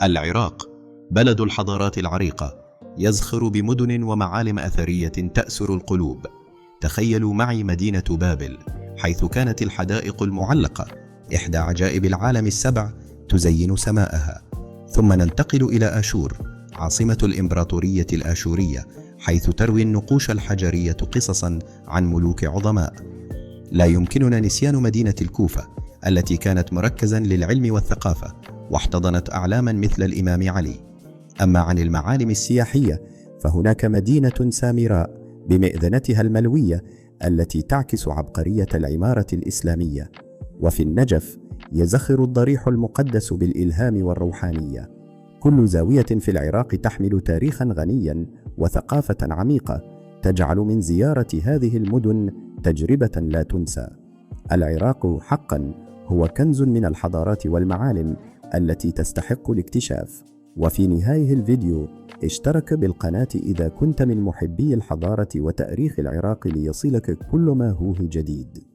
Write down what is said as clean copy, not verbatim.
العراق بلد الحضارات العريقة، يزخر بمدن ومعالم أثرية تأسر القلوب. تخيلوا معي مدينة بابل، حيث كانت الحدائق المعلقة إحدى عجائب العالم السبع تزين سماءها. ثم ننتقل إلى آشور، عاصمة الإمبراطورية الآشورية، حيث تروي النقوش الحجرية قصصا عن ملوك عظماء. لا يمكننا نسيان مدينة الكوفة، التي كانت مركزا للعلم والثقافة واحتضنت أعلاما مثل الإمام علي. أما عن المعالم السياحية فهناك مدينة سامراء بمئذنتها الملوية التي تعكس عبقرية العمارة الإسلامية. وفي النجف يزخر الضريح المقدس بالإلهام والروحانية. كل زاوية في العراق تحمل تاريخا غنيا وثقافة عميقة تجعل من زيارة هذه المدن تجربة لا تنسى. العراق حقا هو كنز من الحضارات والمعالم التي تستحق الاكتشاف. وفي نهاية الفيديو اشترك بالقناة إذا كنت من محبي الحضارة وتاريخ العراق ليصلك كل ما هو جديد.